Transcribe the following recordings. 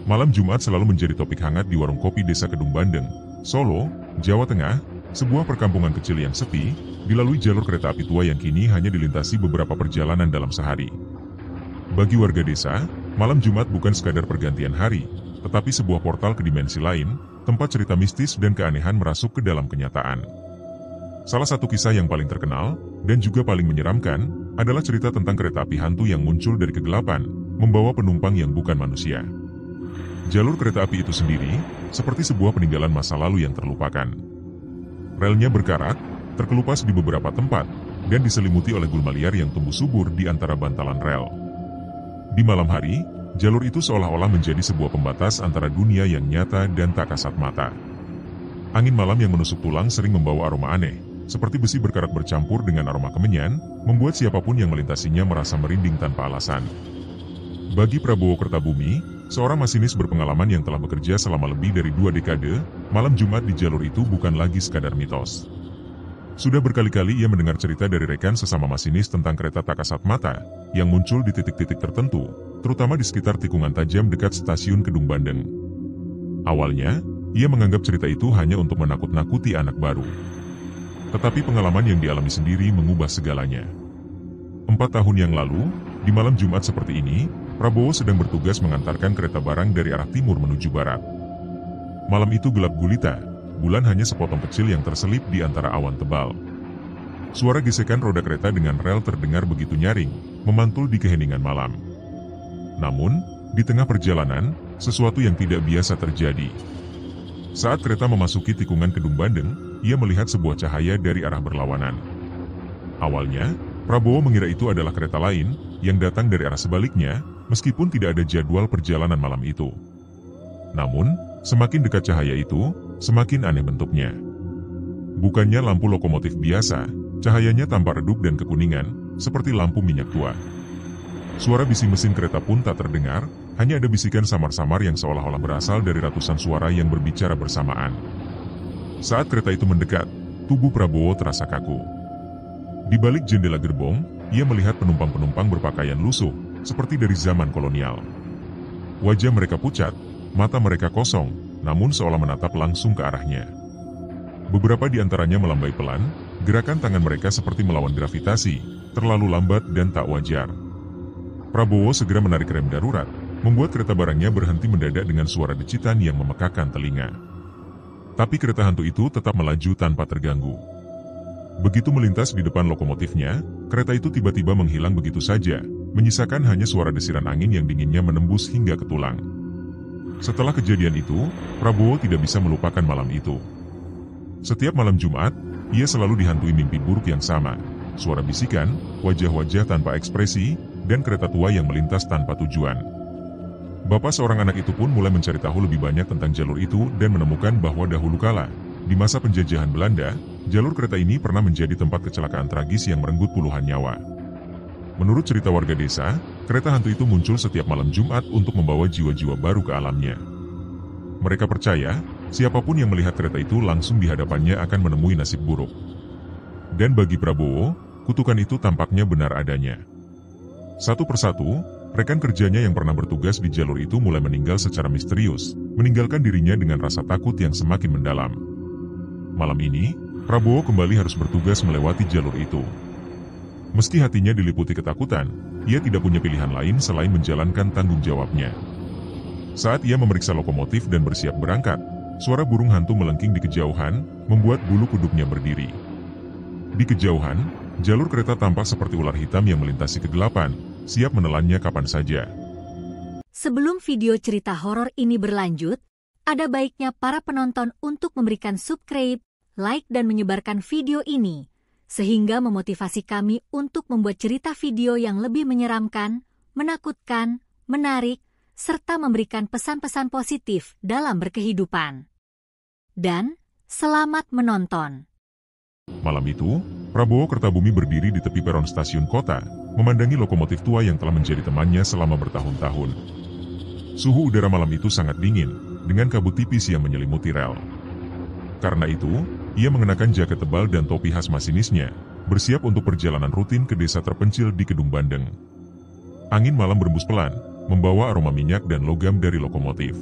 Malam Jumat selalu menjadi topik hangat di warung kopi Desa Kedung Bandeng, Solo, Jawa Tengah, sebuah perkampungan kecil yang sepi, dilalui jalur kereta api tua yang kini hanya dilintasi beberapa perjalanan dalam sehari. Bagi warga desa, malam Jumat bukan sekadar pergantian hari, tetapi sebuah portal ke dimensi lain, tempat cerita mistis dan keanehan merasuk ke dalam kenyataan. Salah satu kisah yang paling terkenal, dan juga paling menyeramkan, adalah cerita tentang kereta api hantu yang muncul dari kegelapan, membawa penumpang yang bukan manusia. Jalur kereta api itu sendiri, seperti sebuah peninggalan masa lalu yang terlupakan. Relnya berkarat, terkelupas di beberapa tempat, dan diselimuti oleh gulma liar yang tumbuh subur di antara bantalan rel. Di malam hari, jalur itu seolah-olah menjadi sebuah pembatas antara dunia yang nyata dan tak kasat mata. Angin malam yang menusuk tulang sering membawa aroma aneh, seperti besi berkarat bercampur dengan aroma kemenyan, membuat siapapun yang melintasinya merasa merinding tanpa alasan. Bagi Prabowo Kertabumi, seorang masinis berpengalaman yang telah bekerja selama lebih dari 2 dekade, malam Jumat di jalur itu bukan lagi sekadar mitos. Sudah berkali-kali ia mendengar cerita dari rekan sesama masinis tentang kereta tak kasat mata, yang muncul di titik-titik tertentu, terutama di sekitar tikungan tajam dekat stasiun Kedung Bandeng. Awalnya, ia menganggap cerita itu hanya untuk menakut-nakuti anak baru. Tetapi pengalaman yang dialami sendiri mengubah segalanya. 4 tahun yang lalu, di malam Jumat seperti ini, Prabowo sedang bertugas mengantarkan kereta barang dari arah timur menuju barat. Malam itu gelap gulita, bulan hanya sepotong kecil yang terselip di antara awan tebal. Suara gesekan roda kereta dengan rel terdengar begitu nyaring, memantul di keheningan malam. Namun, di tengah perjalanan, sesuatu yang tidak biasa terjadi. Saat kereta memasuki tikungan Kedung Bandeng, ia melihat sebuah cahaya dari arah berlawanan. Awalnya, Prabowo mengira itu adalah kereta lain, yang datang dari arah sebaliknya, meskipun tidak ada jadwal perjalanan malam itu. Namun, semakin dekat cahaya itu, semakin aneh bentuknya. Bukannya lampu lokomotif biasa, cahayanya tampak redup dan kekuningan, seperti lampu minyak tua. Suara bising mesin kereta pun tak terdengar, hanya ada bisikan samar-samar yang seolah-olah berasal dari ratusan suara yang berbicara bersamaan. Saat kereta itu mendekat, tubuh Prabowo terasa kaku. Di balik jendela gerbong, ia melihat penumpang-penumpang berpakaian lusuh, seperti dari zaman kolonial. Wajah mereka pucat, mata mereka kosong, namun seolah menatap langsung ke arahnya. Beberapa di antaranya melambai pelan, gerakan tangan mereka seperti melawan gravitasi, terlalu lambat dan tak wajar. Prabowo segera menarik rem darurat, membuat kereta barangnya berhenti mendadak dengan suara decitan yang memekakan telinga. Tapi kereta hantu itu tetap melaju tanpa terganggu. Begitu melintas di depan lokomotifnya, kereta itu tiba-tiba menghilang begitu saja, menyisakan hanya suara desiran angin yang dinginnya menembus hingga ke tulang. Setelah kejadian itu, Prabowo tidak bisa melupakan malam itu. Setiap malam Jumat, ia selalu dihantui mimpi buruk yang sama, suara bisikan, wajah-wajah tanpa ekspresi, dan kereta tua yang melintas tanpa tujuan. Bapak seorang anak itu pun mulai mencari tahu lebih banyak tentang jalur itu dan menemukan bahwa dahulu kala, di masa penjajahan Belanda, jalur kereta ini pernah menjadi tempat kecelakaan tragis yang merenggut puluhan nyawa. Menurut cerita warga desa, kereta hantu itu muncul setiap malam Jumat untuk membawa jiwa-jiwa baru ke alamnya. Mereka percaya, siapapun yang melihat kereta itu langsung di hadapannya akan menemui nasib buruk. Dan bagi Prabowo, kutukan itu tampaknya benar adanya. Satu persatu, rekan kerjanya yang pernah bertugas di jalur itu mulai meninggal secara misterius, meninggalkan dirinya dengan rasa takut yang semakin mendalam. Malam ini, Prabowo kembali harus bertugas melewati jalur itu. Meski hatinya diliputi ketakutan, ia tidak punya pilihan lain selain menjalankan tanggung jawabnya. Saat ia memeriksa lokomotif dan bersiap berangkat, suara burung hantu melengking di kejauhan, membuat bulu kuduknya berdiri. Di kejauhan, jalur kereta tampak seperti ular hitam yang melintasi kegelapan, siap menelannya kapan saja. Sebelum video cerita horor ini berlanjut, ada baiknya para penonton untuk memberikan subscribe, like dan menyebarkan video ini, sehingga memotivasi kami untuk membuat cerita video yang lebih menyeramkan, menakutkan, menarik, serta memberikan pesan-pesan positif dalam berkehidupan. Dan, selamat menonton. Malam itu, Prabowo Kertabumi berdiri di tepi peron stasiun kota, memandangi lokomotif tua yang telah menjadi temannya selama bertahun-tahun. Suhu udara malam itu sangat dingin, dengan kabut tipis yang menyelimuti rel. Karena itu, ia mengenakan jaket tebal dan topi khas masinisnya, bersiap untuk perjalanan rutin ke desa terpencil di Kedung Bandeng. Angin malam berembus pelan, membawa aroma minyak dan logam dari lokomotif.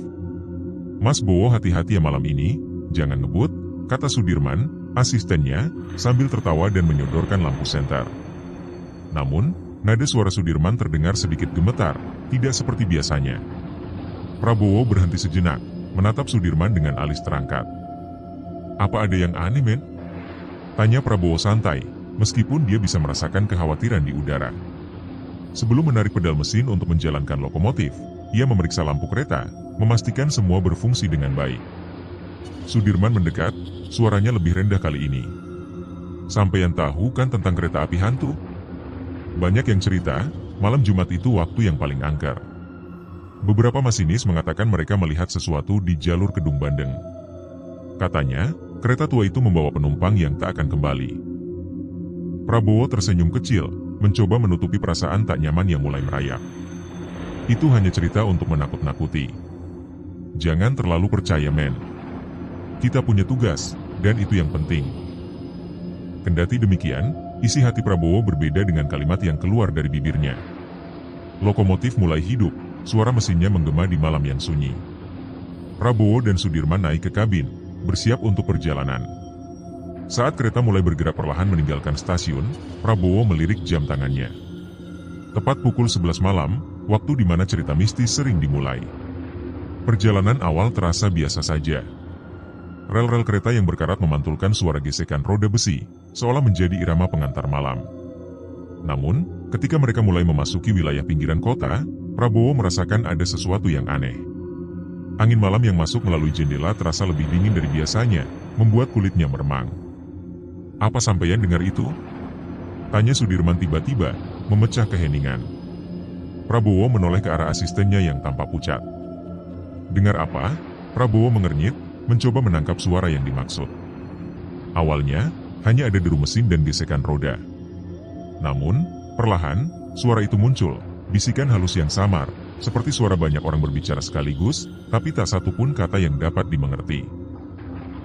"Mas Bowo, hati-hati ya malam ini, jangan ngebut," kata Sudirman, asistennya, sambil tertawa dan menyodorkan lampu senter. Namun, nada suara Sudirman terdengar sedikit gemetar, tidak seperti biasanya. Prabowo berhenti sejenak, menatap Sudirman dengan alis terangkat. "Apa ada yang aneh, men?" tanya Prabowo santai, meskipun dia bisa merasakan kekhawatiran di udara. Sebelum menarik pedal mesin untuk menjalankan lokomotif, ia memeriksa lampu kereta, memastikan semua berfungsi dengan baik. Sudirman mendekat, suaranya lebih rendah kali ini. "Sampeyan tahu kan tentang kereta api hantu? Banyak yang cerita, malam Jumat itu waktu yang paling angker. Beberapa masinis mengatakan mereka melihat sesuatu di jalur Kedung Bandeng. Katanya, kereta tua itu membawa penumpang yang tak akan kembali." Prabowo tersenyum kecil, mencoba menutupi perasaan tak nyaman yang mulai merayap. "Itu hanya cerita untuk menakut-nakuti. Jangan terlalu percaya, men. Kita punya tugas, dan itu yang penting." Kendati demikian, isi hati Prabowo berbeda dengan kalimat yang keluar dari bibirnya. Lokomotif mulai hidup, suara mesinnya menggema di malam yang sunyi. Prabowo dan Sudirman naik ke kabin, bersiap untuk perjalanan. Saat kereta mulai bergerak perlahan meninggalkan stasiun, Prabowo melirik jam tangannya. Tepat pukul 11 malam, waktu di mana cerita mistis sering dimulai. Perjalanan awal terasa biasa saja. Rel-rel kereta yang berkarat memantulkan suara gesekan roda besi, seolah menjadi irama pengantar malam. Namun, ketika mereka mulai memasuki wilayah pinggiran kota, Prabowo merasakan ada sesuatu yang aneh. Angin malam yang masuk melalui jendela terasa lebih dingin dari biasanya, membuat kulitnya meremang. "Apa sampeyan dengar itu?" tanya Sudirman tiba-tiba, memecah keheningan. Prabowo menoleh ke arah asistennya yang tampak pucat. "Dengar apa?" Prabowo mengernyit, mencoba menangkap suara yang dimaksud. Awalnya, hanya ada deru mesin dan gesekan roda. Namun, perlahan, suara itu muncul, bisikan halus yang samar, seperti suara banyak orang berbicara sekaligus, tapi tak satu pun kata yang dapat dimengerti.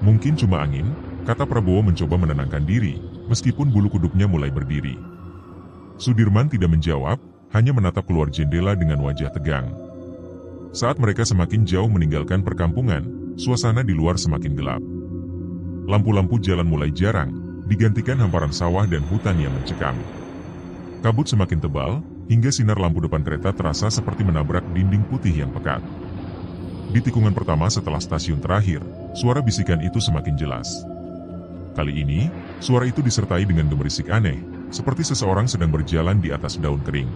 "Mungkin cuma angin," kata Prabowo mencoba menenangkan diri, meskipun bulu kuduknya mulai berdiri. Sudirman tidak menjawab, hanya menatap keluar jendela dengan wajah tegang. Saat mereka semakin jauh meninggalkan perkampungan, suasana di luar semakin gelap. Lampu-lampu jalan mulai jarang, digantikan hamparan sawah dan hutan yang mencekam. Kabut semakin tebal, hingga sinar lampu depan kereta terasa seperti menabrak dinding putih yang pekat. Di tikungan pertama setelah stasiun terakhir, suara bisikan itu semakin jelas. Kali ini, suara itu disertai dengan gemerisik aneh, seperti seseorang sedang berjalan di atas daun kering.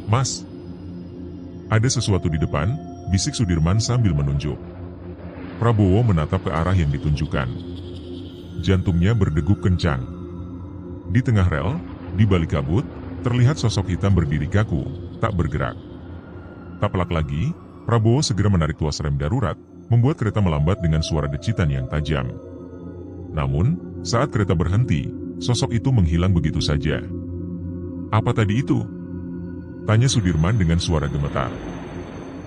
"Mas, ada sesuatu di depan," bisik Sudirman sambil menunjuk. Prabowo menatap ke arah yang ditunjukkan. Jantungnya berdegup kencang. Di tengah rel, di balik kabut, terlihat sosok hitam berdiri kaku, tak bergerak. Tak pelak lagi, Prabowo segera menarik tuas rem darurat, membuat kereta melambat dengan suara decitan yang tajam. Namun, saat kereta berhenti, sosok itu menghilang begitu saja. "Apa tadi itu?" tanya Sudirman dengan suara gemetar.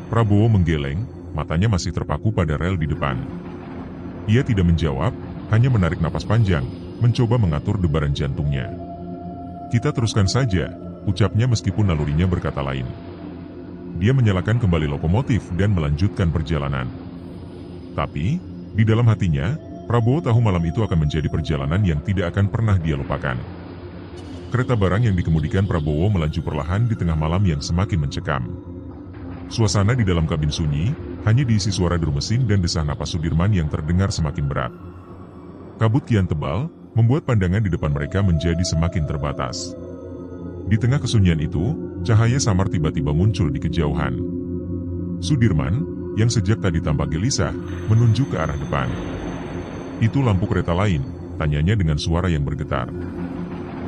Prabowo menggeleng, matanya masih terpaku pada rel di depan. Ia tidak menjawab, hanya menarik napas panjang, mencoba mengatur debaran jantungnya. "Kita teruskan saja," ucapnya meskipun nalurinya berkata lain. Dia menyalakan kembali lokomotif dan melanjutkan perjalanan. Tapi, di dalam hatinya, Prabowo tahu malam itu akan menjadi perjalanan yang tidak akan pernah dia lupakan. Kereta barang yang dikemudikan Prabowo melaju perlahan di tengah malam yang semakin mencekam. Suasana di dalam kabin sunyi, hanya diisi suara deru mesin dan desah napas Sudirman yang terdengar semakin berat. Kabut kian tebal, membuat pandangan di depan mereka menjadi semakin terbatas. Di tengah kesunyian itu, cahaya samar tiba-tiba muncul di kejauhan. Sudirman, yang sejak tadi tampak gelisah, menunjuk ke arah depan. "Itu lampu kereta lain," tanyanya dengan suara yang bergetar.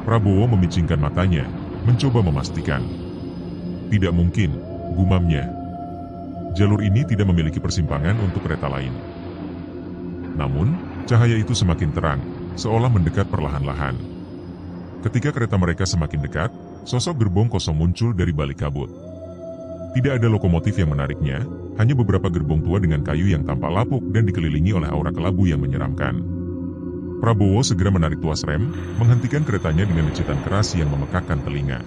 Prabowo memicingkan matanya, mencoba memastikan. "Tidak mungkin," gumamnya. "Jalur ini tidak memiliki persimpangan untuk kereta lain." Namun, cahaya itu semakin terang, seolah mendekat perlahan-lahan. Ketika kereta mereka semakin dekat, sosok gerbong kosong muncul dari balik kabut. Tidak ada lokomotif yang menariknya, hanya beberapa gerbong tua dengan kayu yang tampak lapuk dan dikelilingi oleh aura kelabu yang menyeramkan. Prabowo segera menarik tuas rem, menghentikan keretanya dengan decitan keras yang memekakkan telinga.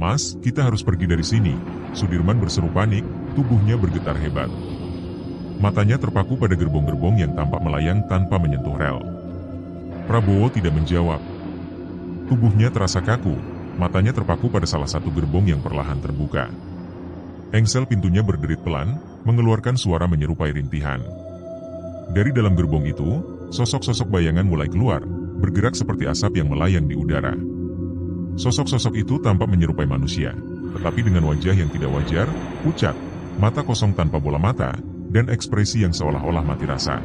Mas, kita harus pergi dari sini. Sudirman berseru panik, tubuhnya bergetar hebat. Matanya terpaku pada gerbong-gerbong yang tampak melayang tanpa menyentuh rel. Prabowo tidak menjawab. Tubuhnya terasa kaku, matanya terpaku pada salah satu gerbong yang perlahan terbuka. Engsel pintunya berderit pelan, mengeluarkan suara menyerupai rintihan. Dari dalam gerbong itu, sosok-sosok bayangan mulai keluar, bergerak seperti asap yang melayang di udara. Sosok-sosok itu tampak menyerupai manusia, tetapi dengan wajah yang tidak wajar, pucat, mata kosong tanpa bola mata, dan ekspresi yang seolah-olah mati rasa.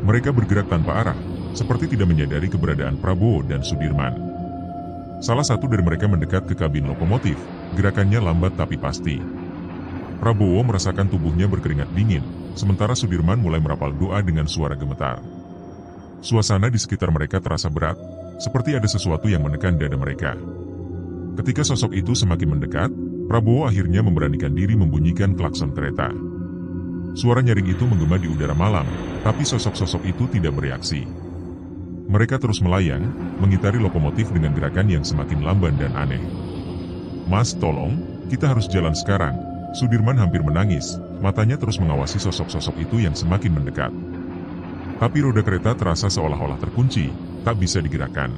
Mereka bergerak tanpa arah, seperti tidak menyadari keberadaan Prabowo dan Sudirman. Salah satu dari mereka mendekat ke kabin lokomotif, gerakannya lambat tapi pasti. Prabowo merasakan tubuhnya berkeringat dingin, sementara Sudirman mulai merapal doa dengan suara gemetar. Suasana di sekitar mereka terasa berat, seperti ada sesuatu yang menekan dada mereka. Ketika sosok itu semakin mendekat, Prabowo akhirnya memberanikan diri membunyikan klakson kereta. Suara nyaring itu menggema di udara malam, tapi sosok-sosok itu tidak bereaksi. Mereka terus melayang, mengitari lokomotif dengan gerakan yang semakin lamban dan aneh. Mas, tolong, kita harus jalan sekarang. Sudirman hampir menangis, matanya terus mengawasi sosok-sosok itu yang semakin mendekat. Tapi roda kereta terasa seolah-olah terkunci, tak bisa digerakkan.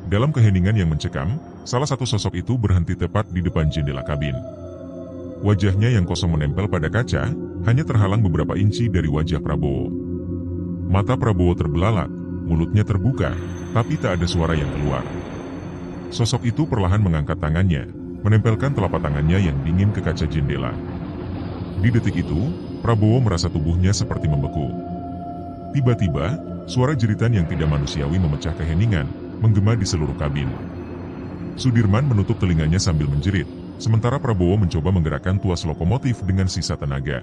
Dalam keheningan yang mencekam, salah satu sosok itu berhenti tepat di depan jendela kabin. Wajahnya yang kosong menempel pada kaca, hanya terhalang beberapa inci dari wajah Prabowo. Mata Prabowo terbelalak, mulutnya terbuka, tapi tak ada suara yang keluar. Sosok itu perlahan mengangkat tangannya, menempelkan telapak tangannya yang dingin ke kaca jendela. Di detik itu, Prabowo merasa tubuhnya seperti membeku. Tiba-tiba, suara jeritan yang tidak manusiawi memecah keheningan, menggema di seluruh kabin. Sudirman menutup telinganya sambil menjerit, sementara Prabowo mencoba menggerakkan tuas lokomotif dengan sisa tenaga.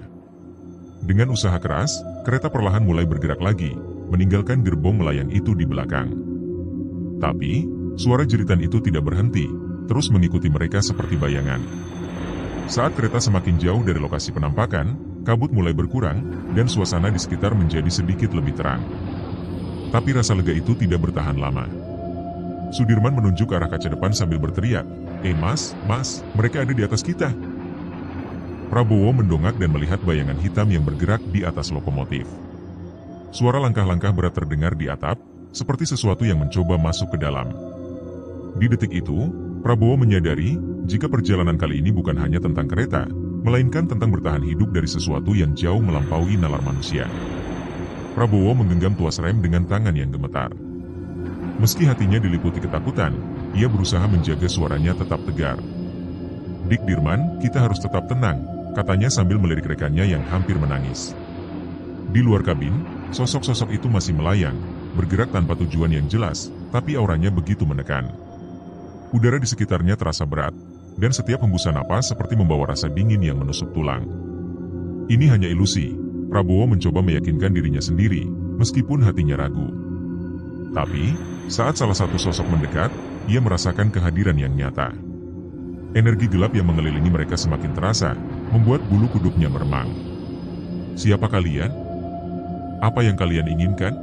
Dengan usaha keras, kereta perlahan mulai bergerak lagi, meninggalkan gerbong melayang itu di belakang. Tapi, suara jeritan itu tidak berhenti, terus mengikuti mereka seperti bayangan. Saat kereta semakin jauh dari lokasi penampakan, kabut mulai berkurang, dan suasana di sekitar menjadi sedikit lebih terang. Tapi rasa lega itu tidak bertahan lama. Sudirman menunjuk ke arah kaca depan sambil berteriak, Mas, mereka ada di atas kita." Prabowo mendongak dan melihat bayangan hitam yang bergerak di atas lokomotif. Suara langkah-langkah berat terdengar di atap, seperti sesuatu yang mencoba masuk ke dalam. Di detik itu, Prabowo menyadari jika perjalanan kali ini bukan hanya tentang kereta, melainkan tentang bertahan hidup dari sesuatu yang jauh melampaui nalar manusia. Prabowo menggenggam tuas rem dengan tangan yang gemetar. Meski hatinya diliputi ketakutan, ia berusaha menjaga suaranya tetap tegar. "Dik Dirman, kita harus tetap tenang," katanya sambil melirik rekannya yang hampir menangis. Di luar kabin, sosok-sosok itu masih melayang, bergerak tanpa tujuan yang jelas, tapi auranya begitu menekan. Udara di sekitarnya terasa berat, dan setiap hembusan napas seperti membawa rasa dingin yang menusuk tulang. Ini hanya ilusi, Prabowo mencoba meyakinkan dirinya sendiri, meskipun hatinya ragu. Tapi, saat salah satu sosok mendekat, ia merasakan kehadiran yang nyata. Energi gelap yang mengelilingi mereka semakin terasa, membuat bulu kuduknya meremang. "Siapa kalian? Apa yang kalian inginkan?"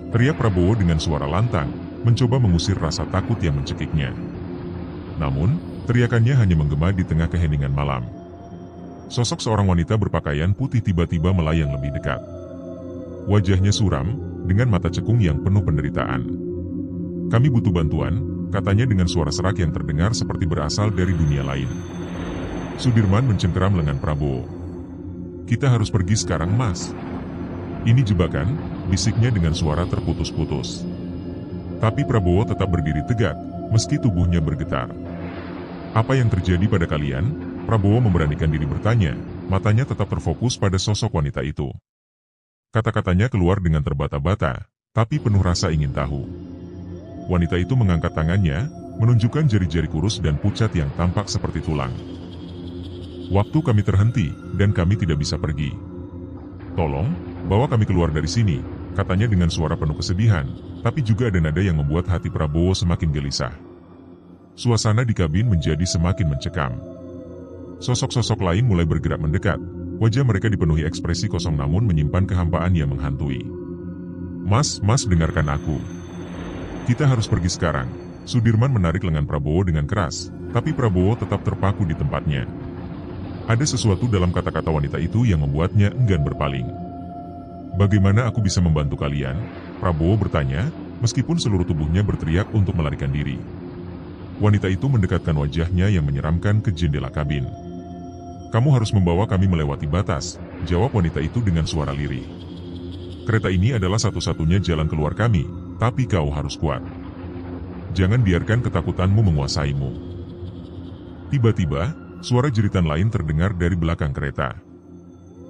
teriak Prabowo dengan suara lantang, mencoba mengusir rasa takut yang mencekiknya. Namun, teriakannya hanya menggema di tengah keheningan malam. Sosok seorang wanita berpakaian putih tiba-tiba melayang lebih dekat. Wajahnya suram, dengan mata cekung yang penuh penderitaan. "Kami butuh bantuan," katanya dengan suara serak yang terdengar seperti berasal dari dunia lain. Sudirman mencengkeram lengan Prabowo. "Kita harus pergi sekarang, Mas." "Ini jebakan," bisiknya dengan suara terputus-putus. Tapi Prabowo tetap berdiri tegak, meski tubuhnya bergetar. "Apa yang terjadi pada kalian?" Prabowo memberanikan diri bertanya, matanya tetap terfokus pada sosok wanita itu. Kata-katanya keluar dengan terbata-bata, tapi penuh rasa ingin tahu. Wanita itu mengangkat tangannya, menunjukkan jari-jari kurus dan pucat yang tampak seperti tulang. "Waktu kami terhenti, dan kami tidak bisa pergi. Tolong, bawa kami keluar dari sini," katanya dengan suara penuh kesedihan, tapi juga ada nada yang membuat hati Prabowo semakin gelisah. Suasana di kabin menjadi semakin mencekam. Sosok-sosok lain mulai bergerak mendekat, wajah mereka dipenuhi ekspresi kosong namun menyimpan kehampaan yang menghantui. Mas, dengarkan aku. Kita harus pergi sekarang." Sudirman menarik lengan Prabowo dengan keras, tapi Prabowo tetap terpaku di tempatnya. Ada sesuatu dalam kata-kata wanita itu yang membuatnya enggan berpaling. "Bagaimana aku bisa membantu kalian?" Prabowo bertanya, meskipun seluruh tubuhnya berteriak untuk melarikan diri. Wanita itu mendekatkan wajahnya yang menyeramkan ke jendela kabin. "Kamu harus membawa kami melewati batas," jawab wanita itu dengan suara lirih. "Kereta ini adalah satu-satunya jalan keluar kami, tapi kau harus kuat. Jangan biarkan ketakutanmu menguasaimu." Tiba-tiba, suara jeritan lain terdengar dari belakang kereta.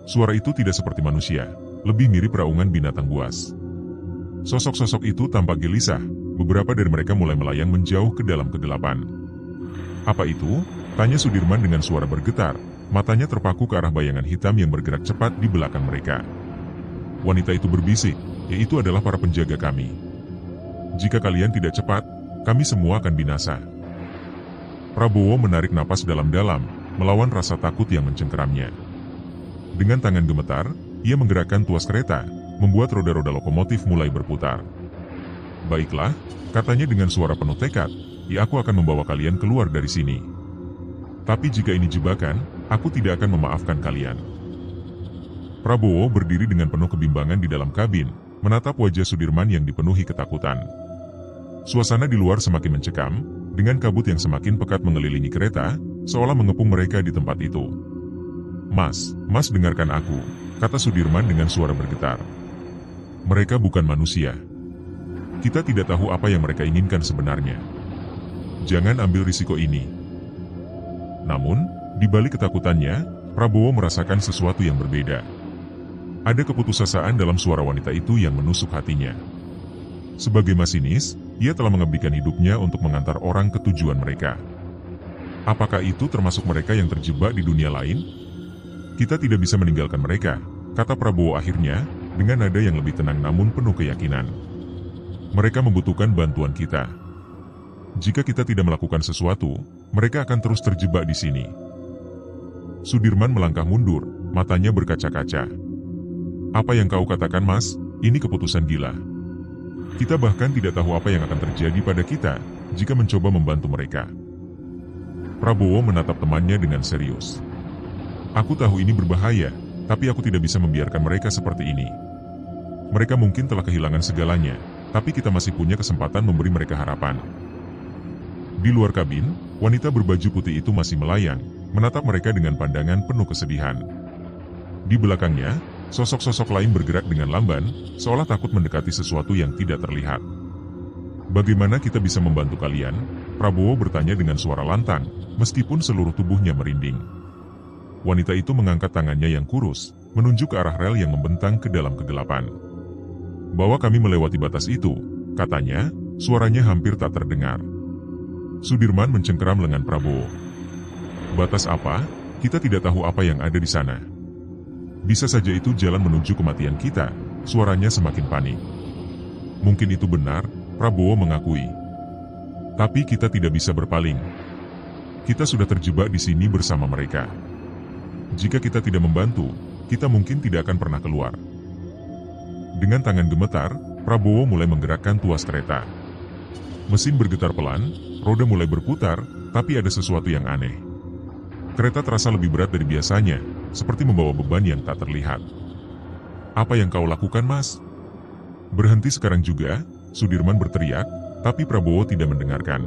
Suara itu tidak seperti manusia, lebih mirip raungan binatang buas. Sosok-sosok itu tampak gelisah, beberapa dari mereka mulai melayang menjauh ke dalam kegelapan. "Apa itu?" tanya Sudirman dengan suara bergetar, matanya terpaku ke arah bayangan hitam yang bergerak cepat di belakang mereka. Wanita itu berbisik, "Yaitu adalah para penjaga kami. Jika kalian tidak cepat, kami semua akan binasa." Prabowo menarik napas dalam-dalam, melawan rasa takut yang mencengkeramnya. Dengan tangan gemetar, ia menggerakkan tuas kereta, membuat roda-roda lokomotif mulai berputar. "Baiklah," katanya dengan suara penuh tekad, aku akan membawa kalian keluar dari sini. Tapi jika ini jebakan, aku tidak akan memaafkan kalian." Prabowo berdiri dengan penuh kebimbangan di dalam kabin, menatap wajah Sudirman yang dipenuhi ketakutan. Suasana di luar semakin mencekam, dengan kabut yang semakin pekat mengelilingi kereta, seolah mengepung mereka di tempat itu. Mas, dengarkan aku," kata Sudirman dengan suara bergetar. "Mereka bukan manusia. Kita tidak tahu apa yang mereka inginkan sebenarnya. Jangan ambil risiko ini." Namun, di balik ketakutannya, Prabowo merasakan sesuatu yang berbeda. Ada keputusasaan dalam suara wanita itu yang menusuk hatinya. Sebagai masinis, ia telah mengabdikan hidupnya untuk mengantar orang ke tujuan mereka. Apakah itu termasuk mereka yang terjebak di dunia lain? "Kita tidak bisa meninggalkan mereka," kata Prabowo akhirnya, dengan nada yang lebih tenang namun penuh keyakinan. "Mereka membutuhkan bantuan kita. Jika kita tidak melakukan sesuatu, mereka akan terus terjebak di sini." Sudirman melangkah mundur, matanya berkaca-kaca. "Apa yang kau katakan, Mas? Ini keputusan gila. Kita bahkan tidak tahu apa yang akan terjadi pada kita jika mencoba membantu mereka." Prabowo menatap temannya dengan serius. "Aku tahu ini berbahaya, tapi aku tidak bisa membiarkan mereka seperti ini. Mereka mungkin telah kehilangan segalanya, tapi kita masih punya kesempatan memberi mereka harapan." Di luar kabin, wanita berbaju putih itu masih melayang, menatap mereka dengan pandangan penuh kesedihan. Di belakangnya, sosok-sosok lain bergerak dengan lamban, seolah takut mendekati sesuatu yang tidak terlihat. "Bagaimana kita bisa membantu kalian?" Prabowo bertanya dengan suara lantang, meskipun seluruh tubuhnya merinding. Wanita itu mengangkat tangannya yang kurus, menunjuk ke arah rel yang membentang ke dalam kegelapan. "Bawa kami melewati batas itu," katanya, suaranya hampir tak terdengar. Sudirman mencengkeram lengan Prabowo. "Batas apa? Kita tidak tahu apa yang ada di sana. Bisa saja itu jalan menuju kematian kita," suaranya semakin panik. "Mungkin itu benar," Prabowo mengakui. "Tapi kita tidak bisa berpaling. Kita sudah terjebak di sini bersama mereka. Jika kita tidak membantu, kita mungkin tidak akan pernah keluar." Dengan tangan gemetar, Prabowo mulai menggerakkan tuas kereta. Mesin bergetar pelan, roda mulai berputar, tapi ada sesuatu yang aneh. Kereta terasa lebih berat dari biasanya, seperti membawa beban yang tak terlihat. "Apa yang kau lakukan, Mas?" "Berhenti sekarang juga," Sudirman berteriak, tapi Prabowo tidak mendengarkan.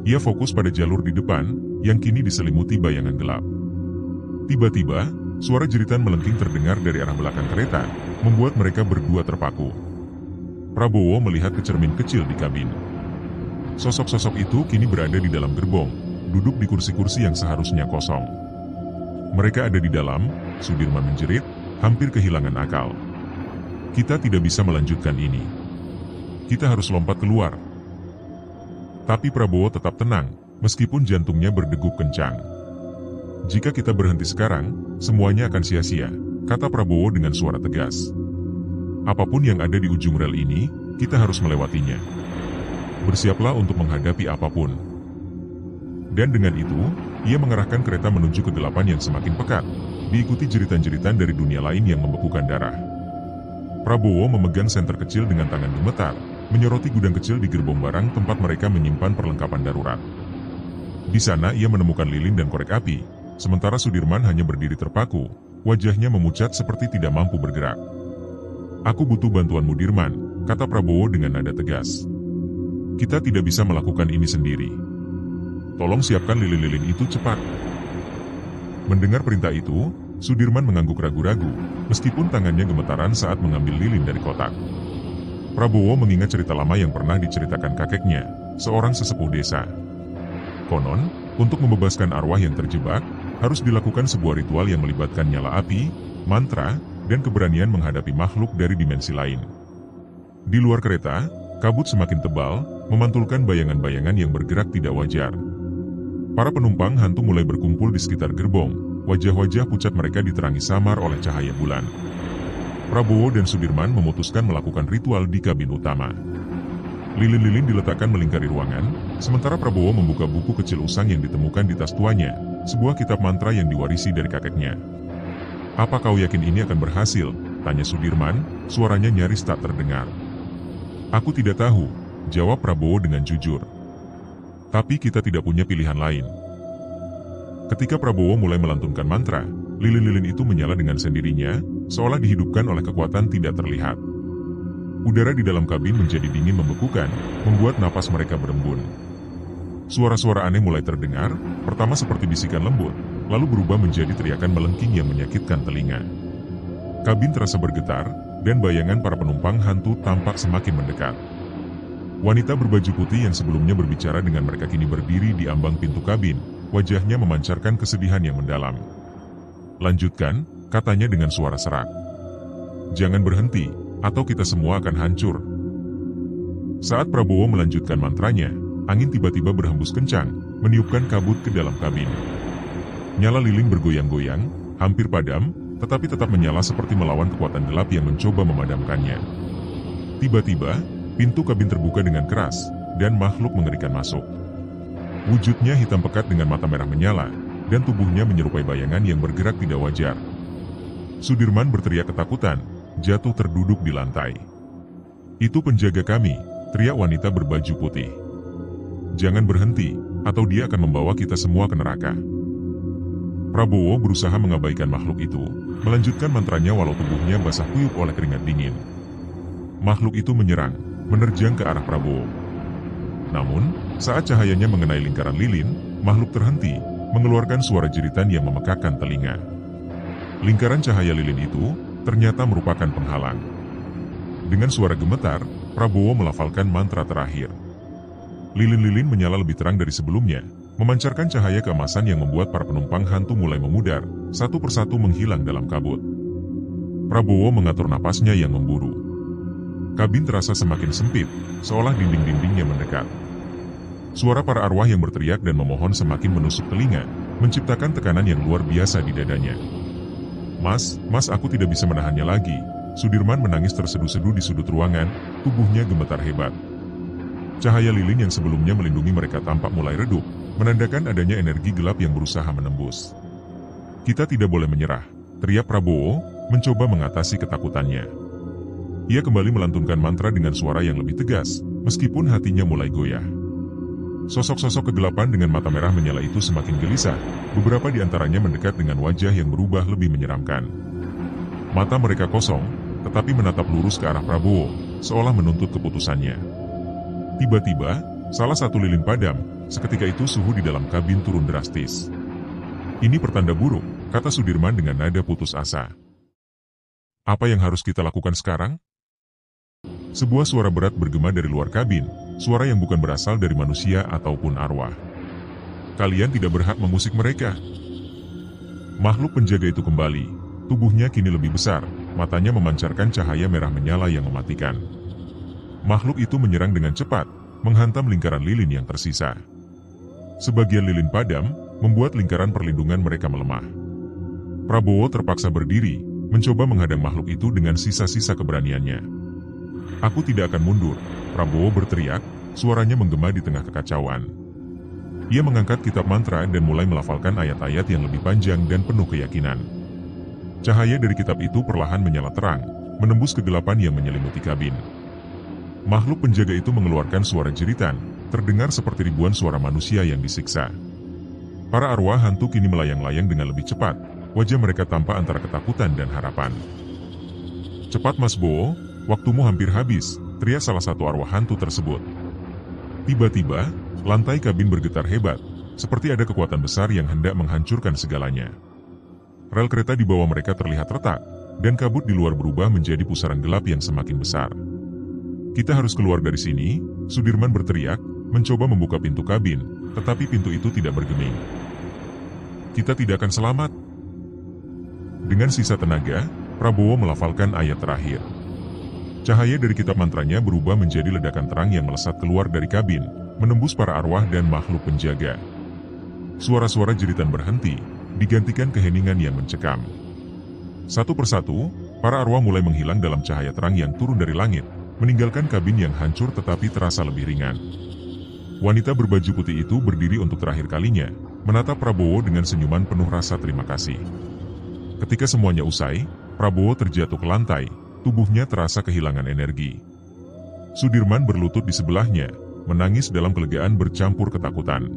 Ia fokus pada jalur di depan, yang kini diselimuti bayangan gelap. Tiba-tiba, suara jeritan melengking terdengar dari arah belakang kereta, membuat mereka berdua terpaku. Prabowo melihat ke cermin kecil di kabin. Sosok-sosok itu kini berada di dalam gerbong, duduk di kursi-kursi yang seharusnya kosong. "Mereka ada di dalam," Sudirman menjerit, hampir kehilangan akal. "Kita tidak bisa melanjutkan ini. Kita harus lompat keluar." Tapi Prabowo tetap tenang, meskipun jantungnya berdegup kencang. "Jika kita berhenti sekarang, semuanya akan sia-sia," kata Prabowo dengan suara tegas. "Apapun yang ada di ujung rel ini, kita harus melewatinya. Bersiaplah untuk menghadapi apapun." Dan dengan itu, ia mengarahkan kereta menuju kegelapan yang semakin pekat, diikuti jeritan-jeritan dari dunia lain yang membekukan darah. Prabowo memegang senter kecil dengan tangan gemetar, menyoroti gudang kecil di gerbong barang tempat mereka menyimpan perlengkapan darurat. Di sana ia menemukan lilin dan korek api, sementara Sudirman hanya berdiri terpaku, wajahnya memucat seperti tidak mampu bergerak. "Aku butuh bantuanmu, Dirman," kata Prabowo dengan nada tegas. "Kita tidak bisa melakukan ini sendiri. Tolong siapkan lilin-lilin itu cepat." Mendengar perintah itu, Sudirman mengangguk ragu-ragu, meskipun tangannya gemetaran saat mengambil lilin dari kotak. Prabowo mengingat cerita lama yang pernah diceritakan kakeknya, seorang sesepuh desa. Konon, untuk membebaskan arwah yang terjebak, harus dilakukan sebuah ritual yang melibatkan nyala api, mantra, dan keberanian menghadapi makhluk dari dimensi lain. Di luar kereta, kabut semakin tebal, memantulkan bayangan-bayangan yang bergerak tidak wajar. Para penumpang hantu mulai berkumpul di sekitar gerbong. Wajah-wajah pucat mereka diterangi samar oleh cahaya bulan. Prabowo dan Sudirman memutuskan melakukan ritual di kabin utama. Lilin-lilin diletakkan melingkari ruangan, sementara Prabowo membuka buku kecil usang yang ditemukan di tas tuanya, sebuah kitab mantra yang diwarisi dari kakeknya. "Apa kau yakin ini akan berhasil?" tanya Sudirman, suaranya nyaris tak terdengar. "Aku tidak tahu," jawab Prabowo dengan jujur. "Tapi kita tidak punya pilihan lain." Ketika Prabowo mulai melantunkan mantra, lilin-lilin itu menyala dengan sendirinya, seolah dihidupkan oleh kekuatan tidak terlihat. Udara di dalam kabin menjadi dingin membekukan, membuat napas mereka berembun. Suara-suara aneh mulai terdengar, pertama seperti bisikan lembut, lalu berubah menjadi teriakan melengking yang menyakitkan telinga. Kabin terasa bergetar, dan bayangan para penumpang hantu tampak semakin mendekat. Wanita berbaju putih yang sebelumnya berbicara dengan mereka kini berdiri di ambang pintu kabin. Wajahnya memancarkan kesedihan yang mendalam. "Lanjutkan," katanya dengan suara serak. "Jangan berhenti, atau kita semua akan hancur." Saat Prabowo melanjutkan mantranya, angin tiba-tiba berhembus kencang, meniupkan kabut ke dalam kabin. Nyala lilin bergoyang-goyang, hampir padam, tetapi tetap menyala seperti melawan kekuatan gelap yang mencoba memadamkannya. Tiba-tiba, pintu kabin terbuka dengan keras, dan makhluk mengerikan masuk. Wujudnya hitam pekat dengan mata merah menyala, dan tubuhnya menyerupai bayangan yang bergerak tidak wajar. Sudirman berteriak ketakutan, jatuh terduduk di lantai. "Itu penjaga kami," teriak wanita berbaju putih. "Jangan berhenti, atau dia akan membawa kita semua ke neraka." Prabowo berusaha mengabaikan makhluk itu, melanjutkan mantranya walau tubuhnya basah kuyup oleh keringat dingin. Makhluk itu menyerang, menerjang ke arah Prabowo. Namun, saat cahayanya mengenai lingkaran lilin, makhluk terhenti, mengeluarkan suara jeritan yang memekakkan telinga. Lingkaran cahaya lilin itu ternyata merupakan penghalang. Dengan suara gemetar, Prabowo melafalkan mantra terakhir. Lilin-lilin menyala lebih terang dari sebelumnya, memancarkan cahaya keemasan yang membuat para penumpang hantu mulai memudar, satu persatu menghilang dalam kabut. Prabowo mengatur napasnya yang memburu. Kabin terasa semakin sempit, seolah dinding-dindingnya mendekat. Suara para arwah yang berteriak dan memohon semakin menusuk telinga, menciptakan tekanan yang luar biasa di dadanya. Mas, aku tidak bisa menahannya lagi." Sudirman menangis terseduh-seduh di sudut ruangan, tubuhnya gemetar hebat. Cahaya lilin yang sebelumnya melindungi mereka tampak mulai redup, menandakan adanya energi gelap yang berusaha menembus. "Kita tidak boleh menyerah," teriak Prabowo, mencoba mengatasi ketakutannya. Ia kembali melantunkan mantra dengan suara yang lebih tegas, meskipun hatinya mulai goyah. Sosok-sosok kegelapan dengan mata merah menyala itu semakin gelisah, beberapa di antaranya mendekat dengan wajah yang berubah lebih menyeramkan. Mata mereka kosong, tetapi menatap lurus ke arah Prabowo, seolah menuntut keputusannya. Tiba-tiba, salah satu lilin padam, seketika itu suhu di dalam kabin turun drastis. "Ini pertanda buruk," kata Sudirman dengan nada putus asa. "Apa yang harus kita lakukan sekarang?" Sebuah suara berat bergema dari luar kabin, suara yang bukan berasal dari manusia ataupun arwah. "Kalian tidak berhak mengusik mereka." Makhluk penjaga itu kembali, tubuhnya kini lebih besar, matanya memancarkan cahaya merah menyala yang mematikan. Makhluk itu menyerang dengan cepat, menghantam lingkaran lilin yang tersisa. Sebagian lilin padam, membuat lingkaran perlindungan mereka melemah. Prabowo terpaksa berdiri, mencoba menghadang makhluk itu dengan sisa-sisa keberaniannya. "Aku tidak akan mundur," Prabowo berteriak, suaranya menggema di tengah kekacauan. Ia mengangkat kitab mantra dan mulai melafalkan ayat-ayat yang lebih panjang dan penuh keyakinan. Cahaya dari kitab itu perlahan menyala terang, menembus kegelapan yang menyelimuti kabin. makhluk penjaga itu mengeluarkan suara jeritan, terdengar seperti ribuan suara manusia yang disiksa. Para arwah hantu kini melayang-layang dengan lebih cepat, wajah mereka tampak antara ketakutan dan harapan. "Cepat Mas Bowo, waktumu hampir habis," teriak salah satu arwah hantu tersebut. Tiba-tiba, lantai kabin bergetar hebat, seperti ada kekuatan besar yang hendak menghancurkan segalanya. Rel kereta di bawah mereka terlihat retak, dan kabut di luar berubah menjadi pusaran gelap yang semakin besar. "Kita harus keluar dari sini," Sudirman berteriak, mencoba membuka pintu kabin, tetapi pintu itu tidak bergeming. "Kita tidak akan selamat." Dengan sisa tenaga, Prabowo melafalkan ayat terakhir. Cahaya dari kitab mantranya berubah menjadi ledakan terang yang melesat keluar dari kabin, menembus para arwah dan makhluk penjaga. Suara-suara jeritan berhenti, digantikan keheningan yang mencekam. Satu persatu, para arwah mulai menghilang dalam cahaya terang yang turun dari langit, meninggalkan kabin yang hancur tetapi terasa lebih ringan. Wanita berbaju putih itu berdiri untuk terakhir kalinya, menatap Prabowo dengan senyuman penuh rasa terima kasih. Ketika semuanya usai, Prabowo terjatuh ke lantai, tubuhnya terasa kehilangan energi. Sudirman berlutut di sebelahnya, menangis dalam kelegaan bercampur ketakutan.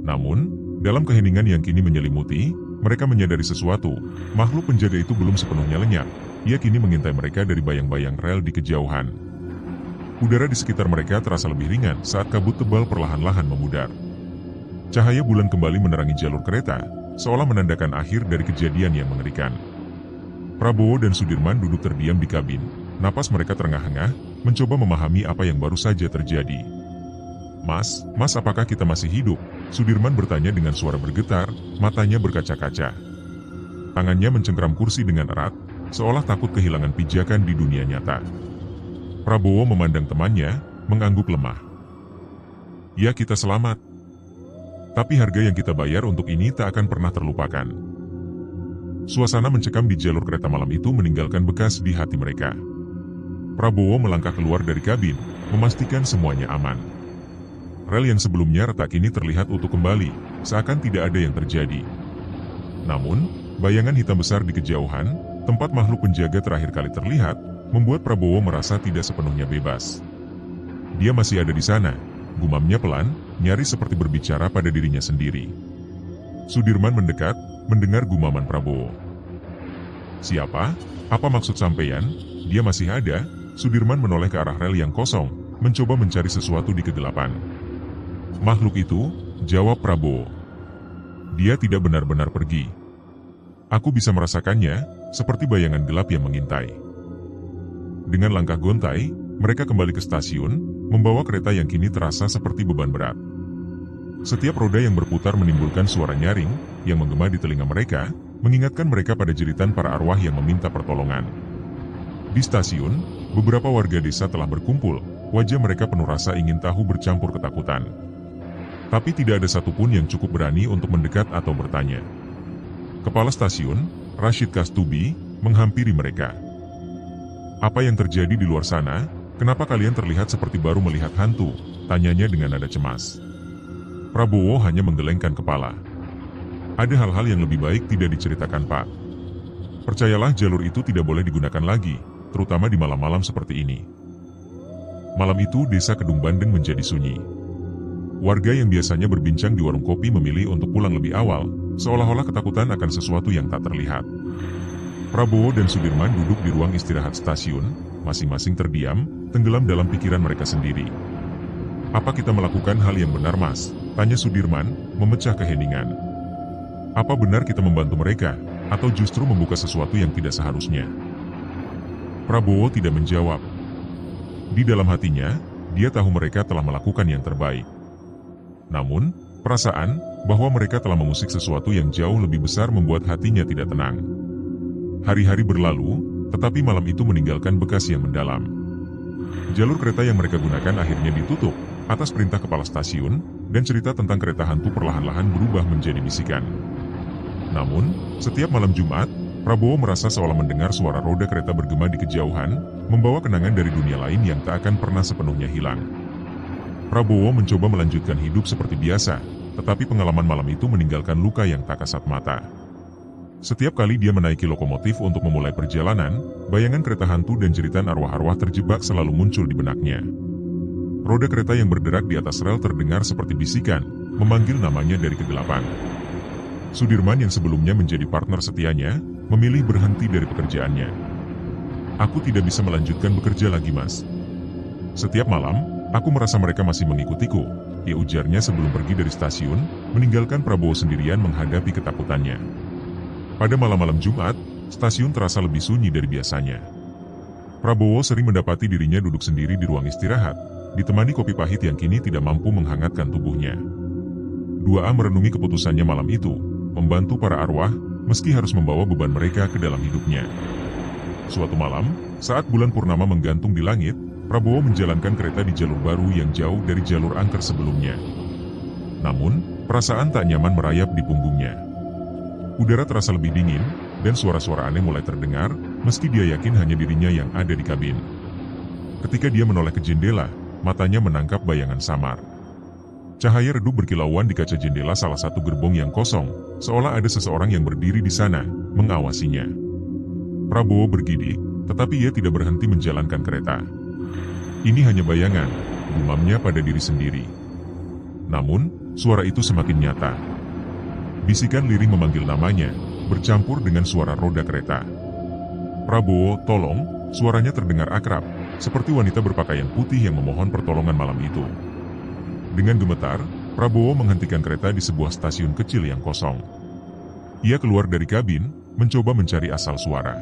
Namun, dalam keheningan yang kini menyelimuti, mereka menyadari sesuatu, makhluk penjaga itu belum sepenuhnya lenyap. Ia kini mengintai mereka dari bayang-bayang rel di kejauhan. Udara di sekitar mereka terasa lebih ringan saat kabut tebal perlahan-lahan memudar. Cahaya bulan kembali menerangi jalur kereta, seolah menandakan akhir dari kejadian yang mengerikan. Prabowo dan Sudirman duduk terdiam di kabin, napas mereka terengah-engah, mencoba memahami apa yang baru saja terjadi. Mas, apakah kita masih hidup?" Sudirman bertanya dengan suara bergetar, matanya berkaca-kaca. Tangannya mencengkram kursi dengan erat, seolah takut kehilangan pijakan di dunia nyata. Prabowo memandang temannya, mengangguk lemah. "Ya, kita selamat. Tapi harga yang kita bayar untuk ini tak akan pernah terlupakan." Suasana mencekam di jalur kereta malam itu meninggalkan bekas di hati mereka. Prabowo melangkah keluar dari kabin, memastikan semuanya aman. Rel yang sebelumnya retak kini terlihat utuh kembali, seakan tidak ada yang terjadi. Namun, bayangan hitam besar di kejauhan, tempat makhluk penjaga terakhir kali terlihat, membuat Prabowo merasa tidak sepenuhnya bebas. "Dia masih ada di sana," gumamnya pelan, nyaris seperti berbicara pada dirinya sendiri. Sudirman mendekat, mendengar gumaman Prabowo. "Siapa? Apa maksud sampeyan? Dia masih ada?" Sudirman menoleh ke arah rel yang kosong, mencoba mencari sesuatu di kegelapan. "Makhluk itu," jawab Prabowo. "Dia tidak benar-benar pergi. Aku bisa merasakannya, seperti bayangan gelap yang mengintai." Dengan langkah gontai, mereka kembali ke stasiun, membawa kereta yang kini terasa seperti beban berat. Setiap roda yang berputar menimbulkan suara nyaring, yang menggema di telinga mereka, mengingatkan mereka pada jeritan para arwah yang meminta pertolongan. Di stasiun, beberapa warga desa telah berkumpul, wajah mereka penuh rasa ingin tahu bercampur ketakutan. Tapi tidak ada satupun yang cukup berani untuk mendekat atau bertanya. Kepala stasiun, Rashid Kastubi, menghampiri mereka. "Apa yang terjadi di luar sana? Kenapa kalian terlihat seperti baru melihat hantu?" tanyanya dengan nada cemas. Prabowo hanya menggelengkan kepala. "Ada hal-hal yang lebih baik tidak diceritakan, Pak. Percayalah, jalur itu tidak boleh digunakan lagi, terutama di malam-malam seperti ini." Malam itu desa Kedung Bandeng menjadi sunyi. Warga yang biasanya berbincang di warung kopi memilih untuk pulang lebih awal, seolah-olah ketakutan akan sesuatu yang tak terlihat. Prabowo dan Sudirman duduk di ruang istirahat stasiun, masing-masing terdiam, tenggelam dalam pikiran mereka sendiri. "Apa kita melakukan hal yang benar, Mas?" tanya Sudirman, memecah keheningan. "Apa benar kita membantu mereka, atau justru membuka sesuatu yang tidak seharusnya?" Prabowo tidak menjawab. Di dalam hatinya, dia tahu mereka telah melakukan yang terbaik. Namun, perasaan bahwa mereka telah mengusik sesuatu yang jauh lebih besar membuat hatinya tidak tenang. Hari-hari berlalu, tetapi malam itu meninggalkan bekas yang mendalam. Jalur kereta yang mereka gunakan akhirnya ditutup, atas perintah kepala stasiun, dan cerita tentang kereta hantu perlahan-lahan berubah menjadi bisikan. Namun, setiap malam Jumat, Prabowo merasa seolah mendengar suara roda kereta bergema di kejauhan, membawa kenangan dari dunia lain yang tak akan pernah sepenuhnya hilang. Prabowo mencoba melanjutkan hidup seperti biasa, tetapi pengalaman malam itu meninggalkan luka yang tak kasat mata. Setiap kali dia menaiki lokomotif untuk memulai perjalanan, bayangan kereta hantu dan jeritan arwah-arwah terjebak selalu muncul di benaknya. Roda kereta yang berderak di atas rel terdengar seperti bisikan, memanggil namanya dari kegelapan. Sudirman yang sebelumnya menjadi partner setianya, memilih berhenti dari pekerjaannya. Aku tidak bisa melanjutkan bekerja lagi, Mas. Setiap malam, aku merasa mereka masih mengikutiku, ia ujarnya sebelum pergi dari stasiun, meninggalkan Prabowo sendirian menghadapi ketakutannya. Pada malam-malam Jumat, stasiun terasa lebih sunyi dari biasanya. Prabowo sering mendapati dirinya duduk sendiri di ruang istirahat, ditemani kopi pahit yang kini tidak mampu menghangatkan tubuhnya. 2A merenungi keputusannya malam itu, membantu para arwah, meski harus membawa beban mereka ke dalam hidupnya. Suatu malam, saat bulan purnama menggantung di langit, Prabowo menjalankan kereta di jalur baru yang jauh dari jalur angker sebelumnya. Namun, perasaan tak nyaman merayap di punggungnya. Udara terasa lebih dingin, dan suara-suara aneh mulai terdengar, meski dia yakin hanya dirinya yang ada di kabin. Ketika dia menoleh ke jendela, matanya menangkap bayangan samar. Cahaya redup berkilauan di kaca jendela salah satu gerbong yang kosong, seolah ada seseorang yang berdiri di sana, mengawasinya. Prabowo bergidik, tetapi ia tidak berhenti menjalankan kereta. Ini hanya bayangan, gumamnya pada diri sendiri. Namun, suara itu semakin nyata. Bisikan lirih memanggil namanya, bercampur dengan suara roda kereta. Prabowo, tolong, suaranya terdengar akrab, seperti wanita berpakaian putih yang memohon pertolongan malam itu. Dengan gemetar, Prabowo menghentikan kereta di sebuah stasiun kecil yang kosong. Ia keluar dari kabin, mencoba mencari asal suara.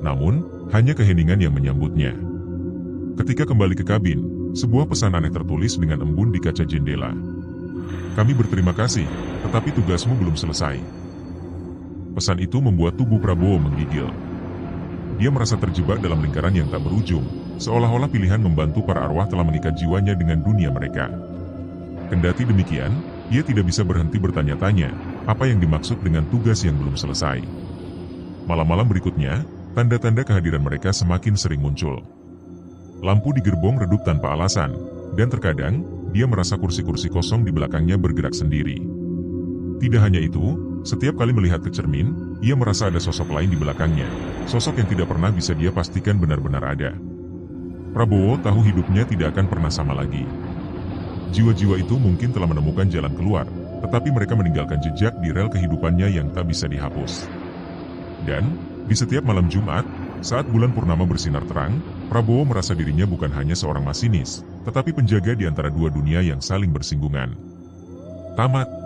Namun, hanya keheningan yang menyambutnya. Ketika kembali ke kabin, sebuah pesan aneh tertulis dengan embun di kaca jendela. Kami berterima kasih, tetapi tugasmu belum selesai. Pesan itu membuat tubuh Prabowo menggigil. Dia merasa terjebak dalam lingkaran yang tak berujung, seolah-olah pilihan membantu para arwah telah mengikat jiwanya dengan dunia mereka. Kendati demikian, ia tidak bisa berhenti bertanya-tanya, apa yang dimaksud dengan tugas yang belum selesai. Malam-malam berikutnya, tanda-tanda kehadiran mereka semakin sering muncul. Lampu di gerbong redup tanpa alasan, dan terkadang, dia merasa kursi-kursi kosong di belakangnya bergerak sendiri. Tidak hanya itu, setiap kali melihat ke cermin, ia merasa ada sosok lain di belakangnya, sosok yang tidak pernah bisa dia pastikan benar-benar ada. Prabowo tahu hidupnya tidak akan pernah sama lagi. Jiwa-jiwa itu mungkin telah menemukan jalan keluar, tetapi mereka meninggalkan jejak di rel kehidupannya yang tak bisa dihapus. Dan, di setiap malam Jumat, saat bulan purnama bersinar terang, Prabowo merasa dirinya bukan hanya seorang masinis, tetapi penjaga di antara dua dunia yang saling bersinggungan. Tamat.